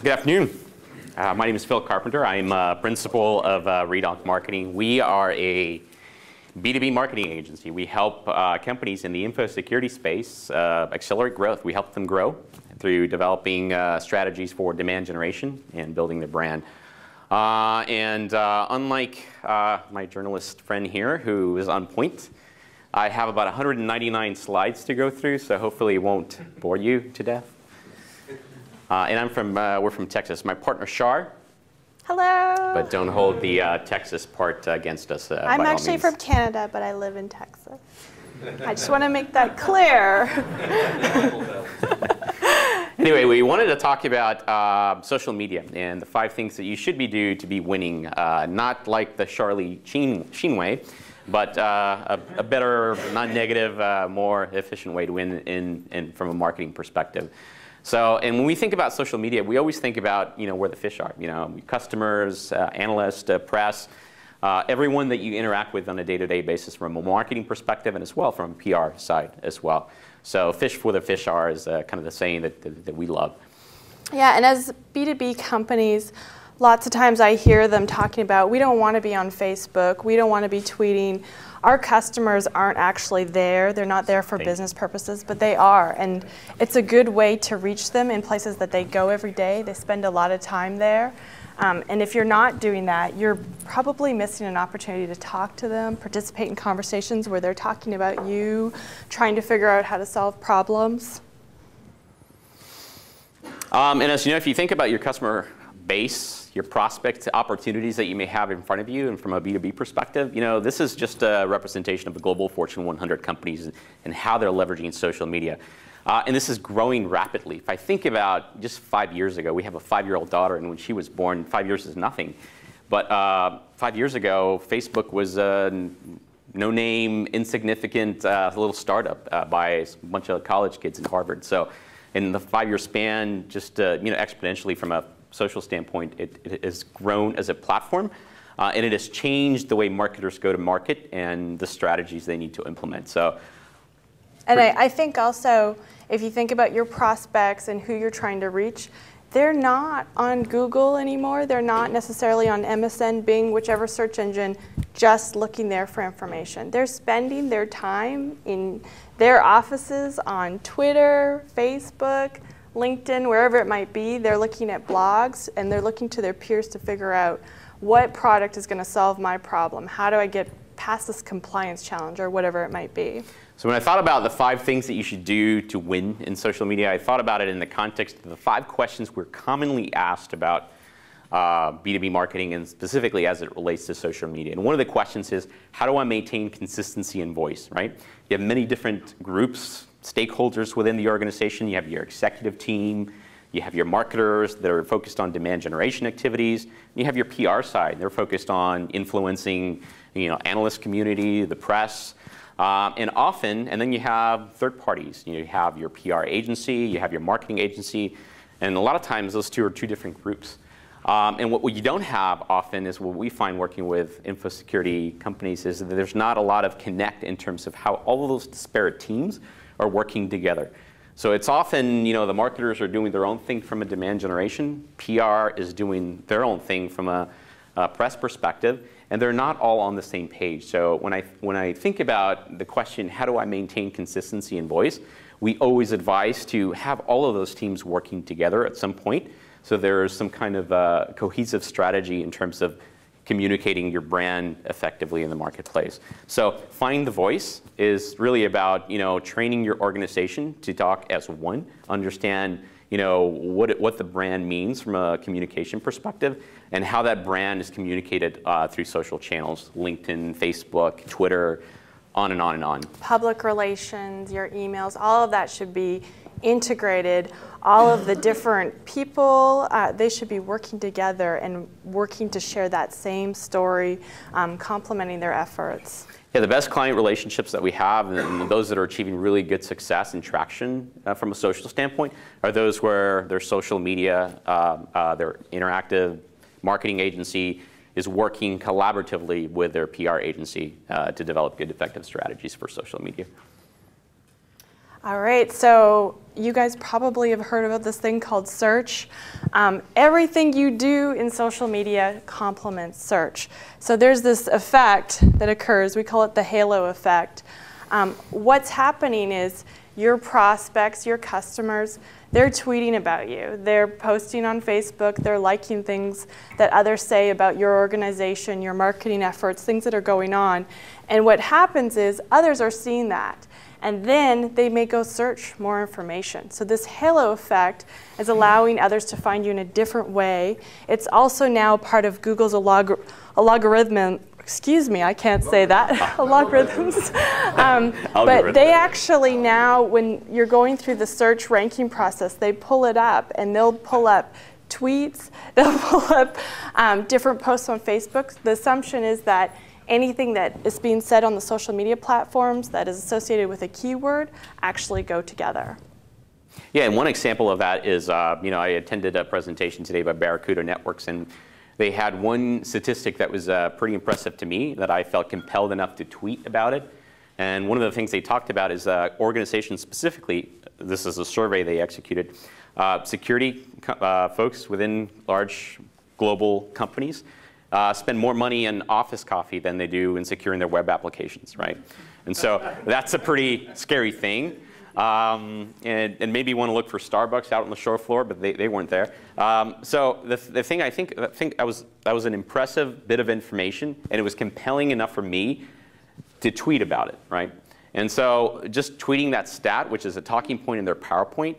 Good afternoon. My name is Phil Carpenter. I'm principal of Redonk Marketing. We are a B2B marketing agency. We help companies in the info security space accelerate growth. We help them grow through developing strategies for demand generation and building their brand. Unlike my journalist friend here, who is on point, I have about 199 slides to go through, so hopefully it won't bore you to death. We're from Texas. My partner, Shar. Hello. But don't hold the Texas part against us. I'm actually from Canada, but I live in Texas. I just want to make that clear. Anyway, we wanted to talk about social media and the 5 things that you should be doing to be winning. Not like the Charlie Sheen way, but a better, non-negative, more efficient way to win from a marketing perspective. So, and when we think about social media, we always think about, where the fish are. Customers, analysts, press, everyone that you interact with on a day-to-day basis from a marketing perspective and as well from a PR side as well. So fish where the fish are is kind of the saying that we love. Yeah, and as B2B companies, lots of times I hear them talking about, we don't want to be on Facebook, we don't want to be tweeting. Our customers aren't actually there. They're not there for business purposes, but they are. And it's a good way to reach them in places that they go every day. They spend a lot of time there. And if you're not doing that, you're probably missing an opportunity to talk to them, participate in conversations where they're talking about you, trying to figure out how to solve problems. And as you know, if you think about your customer base, your prospects, opportunities that you may have in front of you, and from a B2B perspective, this is just a representation of the global Fortune 100 companies and how they're leveraging social media. And this is growing rapidly. If I think about just 5 years ago, we have a 5-year-old daughter, and when she was born, 5 years is nothing. But 5 years ago, Facebook was a no-name, insignificant little startup by a bunch of college kids in Harvard. So in the 5-year span, just exponentially from a social standpoint, it has grown as a platform, and it has changed the way marketers go to market and the strategies they need to implement. So, and I think also, if you think about your prospects and who you're trying to reach, they're not on Google anymore. They're not necessarily on MSN, Bing, whichever search engine, just looking there for information. They're spending their time in their offices on Twitter, Facebook, LinkedIn, wherever it might be. They're looking at blogs, and they're looking to their peers to figure out what product is going to solve my problem. How do I get past this compliance challenge, or whatever it might be? So when I thought about the 5 things that you should do to win in social media, I thought about it in the context of the 5 questions we're commonly asked about B2B marketing, and specifically as it relates to social media. And one of the questions is, how do I maintain consistency in voice, right? You have many different groups, stakeholders within the organization. You have your executive team, you have your marketers that are focused on demand generation activities, and you have your PR side. They're focused on influencing, analyst community, the press, and then you have third parties. You have your PR agency, you have your marketing agency, and a lot of times those two are 2 different groups. And what you don't have often is what we find working with info security companies is that there's not a lot of connect in terms of how all of those disparate teams are working together. So it's often, the marketers are doing their own thing from a demand generation. PR is doing their own thing from a press perspective, and they're not all on the same page. So when I think about the question, how do I maintain consistency in voice, we always advise to have all of those teams working together at some point. So there's some kind of cohesive strategy in terms of communicating your brand effectively in the marketplace. So find the voice is really about training your organization to talk as one, understand what the brand means from a communication perspective, and how that brand is communicated through social channels, LinkedIn, Facebook, Twitter, on and on and on. Public relations, your emails, all of that should be integrated. All of the different people, they should be working together and working to share that same story, complementing their efforts. Yeah, the best client relationships that we have, and those that are achieving really good success and traction from a social standpoint, are those where their social media, their interactive marketing agency is working collaboratively with their PR agency to develop good, effective strategies for social media. All right, so you guys probably have heard about this thing called search. Everything you do in social media complements search. So there's this effect that occurs. We call it the halo effect. What's happening is your prospects, your customers, they're tweeting about you. They're posting on Facebook. They're liking things that others say about your organization, your marketing efforts, things that are going on. And what happens is others are seeing that. And then they may go search more information. So this halo effect is allowing others to find you in a different way. It's also now part of Google's logarithm. Excuse me, I can't say that. Logarithms. But they actually now, when you're going through the search ranking process, they pull it up, and they'll pull up tweets. They'll pull up different posts on Facebook. The assumption is that anything that is being said on the social media platforms that is associated with a keyword actually go together. Yeah, and one example of that is, I attended a presentation today by Barracuda Networks, and they had one statistic that was pretty impressive to me that I felt compelled enough to tweet about it. And one of the things they talked about is organizations specifically, this is a survey they executed, security folks within large global companies spend more money in office coffee than they do in securing their web applications, right? And so that's a pretty scary thing. And maybe you want to look for Starbucks out on the shore floor, but they weren't there. So the thing I think that was an impressive bit of information, and it was compelling enough for me to tweet about it, right? And so just tweeting that stat, which is a talking point in their PowerPoint,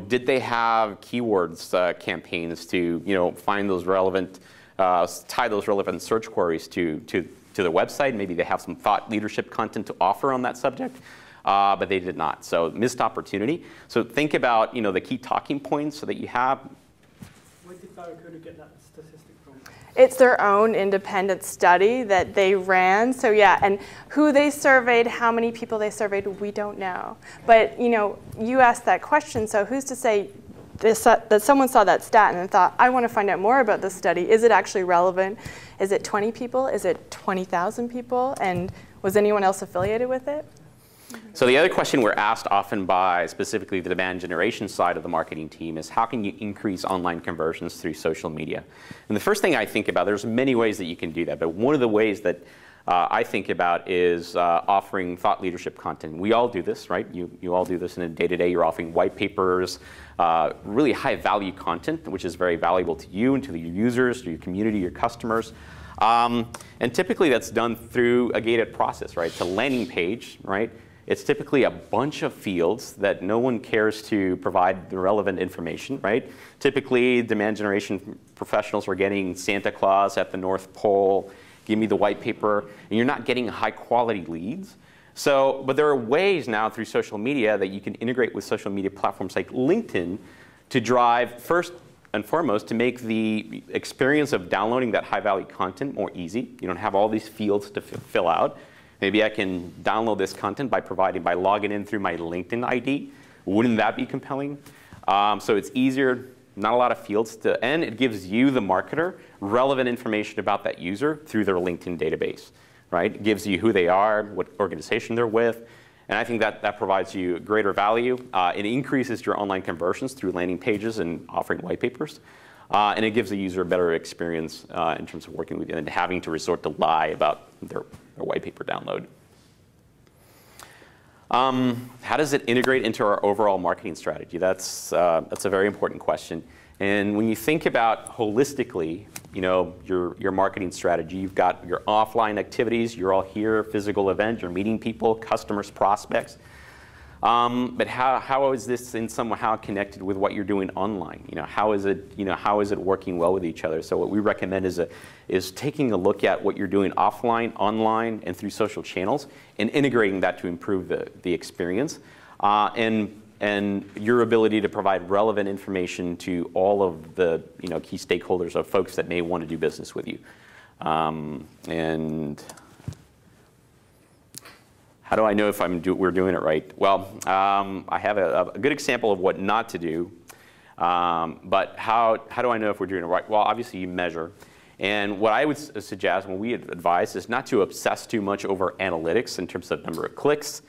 did they have keywords campaigns to find those relevant, tie those relevant search queries to the website? Maybe they have some thought leadership content to offer on that subject. But they did not. So missed opportunity. So think about the key talking points so that you have. Where did Barracuda get that statistic from? It's their own independent study that they ran. So yeah, and who they surveyed, how many people they surveyed, we don't know. But you asked that question. So who's to say that someone saw that stat and then thought, I want to find out more about this study. Is it actually relevant? Is it 20 people? Is it 20,000 people? And was anyone else affiliated with it? So the other question we're asked often by specifically the demand generation side of the marketing team is how can you increase online conversions through social media? And the first thing I think about, there's many ways that you can do that, but one of the ways that I think about is offering thought leadership content. We all do this, right? You all do this in a day-to-day. You're offering white papers, really high-value content, which is very valuable to you and to your users, to your community, your customers. And typically that's done through a gated process, right? It's a landing page, right? It's typically a bunch of fields that no one cares to provide the relevant information, right? Typically, demand generation professionals are getting Santa Claus at the North Pole, give me the white paper, and you're not getting high-quality leads. So, but there are ways now through social media that you can integrate with social media platforms like LinkedIn to drive, first and foremost, to make the experience of downloading that high-value content more easy. You don't have all these fields to fill out. Maybe I can download this content by logging in through my LinkedIn ID. Wouldn't that be compelling? So it's easier, not a lot of fields, and it gives you, the marketer, relevant information about that user through their LinkedIn database, right? It gives you who they are, what organization they're with, and I think that provides you greater value. It increases your online conversions through landing pages and offering white papers, and it gives the user a better experience in terms of working with you and having to resort to lie about their white paper download. How does it integrate into our overall marketing strategy? That's a very important question. And when you think about holistically, your marketing strategy, you've got your offline activities, you're all here, physical event, you're meeting people, customers, prospects. But how is this in somehow connected with what you're doing online? How is it working well with each other? So what we recommend is taking a look at what you're doing offline, online, and through social channels, and integrating that to improve the experience, and your ability to provide relevant information to all of the key stakeholders of folks that may want to do business with you, and how do I know if we're doing it right? Well, I have a good example of what not to do, but how do I know if we're doing it right? Well, obviously you measure. And what I would suggest, what we advise, is not to obsess too much over analytics in terms of number of clicks,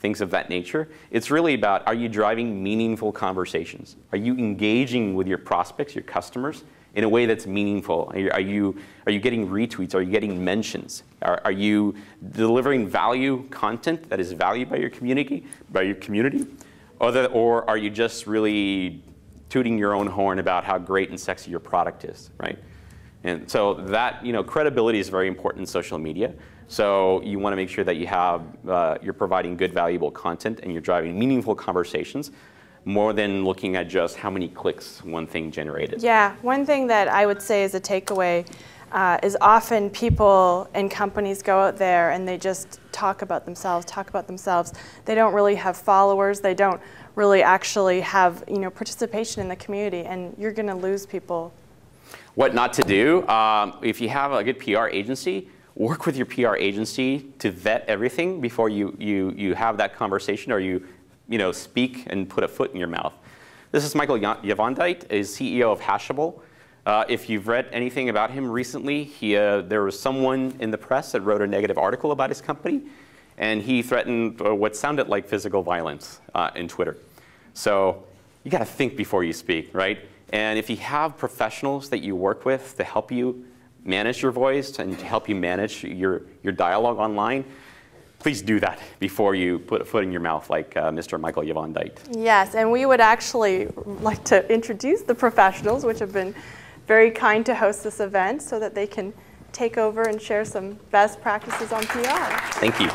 things of that nature. It's really about, are you driving meaningful conversations? Are you engaging with your prospects, your customers, in a way that's meaningful? Are you getting retweets? Are you getting mentions? Are you delivering value content that is valued by your community? Or are you just really tooting your own horn about how great and sexy your product is, right? And so that, credibility is very important in social media. So you want to make sure that you're providing good, valuable content and you're driving meaningful conversations more than looking at just how many clicks one thing generated. Yeah, one thing that I would say is a takeaway is often people and companies go out there and they just talk about themselves. They don't really have followers. They don't really actually have participation in the community, and you're going to lose people. What not to do, if you have a good PR agency, work with your PR agency to vet everything before you have that conversation or you speak and put a foot in your mouth. This is Michael Yavandite, is CEO of Hashable. If you've read anything about him recently, there was someone in the press that wrote a negative article about his company, and he threatened what sounded like physical violence in Twitter. So you got to think before you speak, right? And if you have professionals that you work with to help you manage your voice and to help you manage your dialogue online, please do that before you put a foot in your mouth like Mr. Michael Yavandite. Yes, and we would actually like to introduce the professionals, which have been very kind to host this event so that they can take over and share some best practices on PR. Thank you.